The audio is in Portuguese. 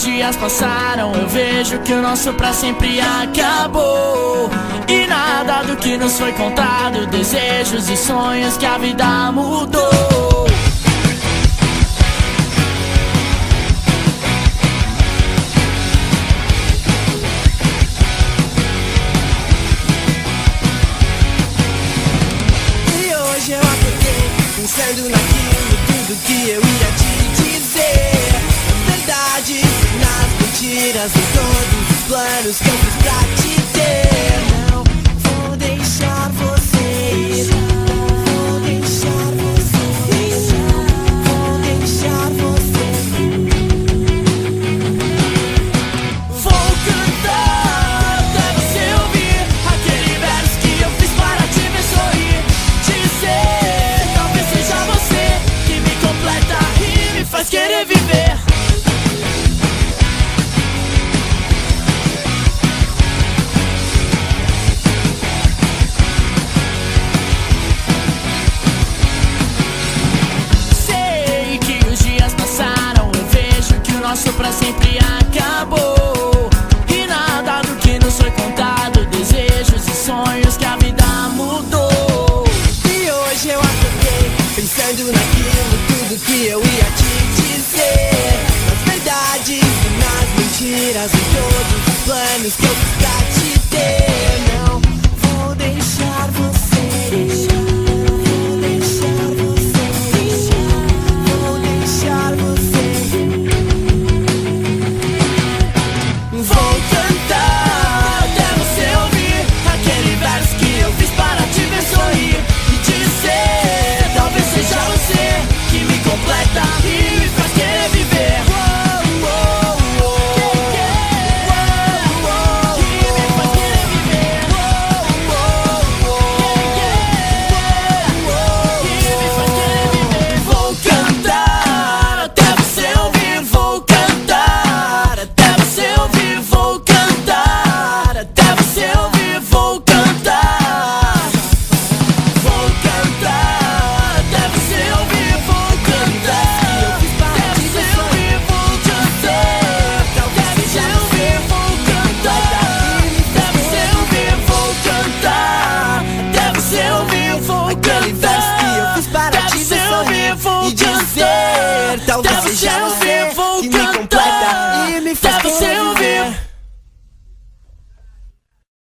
os dias passaram, eu vejo que o nosso pra sempre acabou. E nada do que nos foi contado, desejos e sonhos que a vida mudou. E hoje eu acordei pensando naquilo tudo que eu ia te dizer. Nas verdades, nas mentiras, em todos os planos que eu fiz pra te ter. Não vou deixar você ir. Vou deixar você ir. Vou deixar você ir. Vou cantar até você ouvir aquele verso que eu fiz para te ver sorrir. Dizer, talvez seja você que me completa e me faz querer viver. Sei que os dias passaram, eu vejo que o nosso pra sempre acabou. E nada do que nos foi contado, desejos e sonhos que a vida mudou. E hoje eu acordei pensando naquilo tudo que eu ia te dizer. Nas verdades e nas mentiras, em todos os planos que eu fiz pra te ter. Não vou deixar você ir. Vou deixar você ir. Vou deixar você ir. Vou cantar até você ouvir aquele verso que eu fiz para te ver sorrir. E dizer, talvez seja você que me completa e me faz querer viver. Que me faz querer viver. Que me faz querer viver. Vou cantar até você ouvir. Vou cantar até você ouvir. Vou cantar até você ouvir. Vou cantar. Vou cantar até você ouvir. Vou cantar até você ouvir. Vou cantar até você ouvir. Vou cantar até você ouvir. Vou cantar até você ouvir. Vou Aquele verso que eu fiz para cantar até te você ver ouvir. sorrir Vou e dizer, cantar talvez até seja você você ouvir. Vou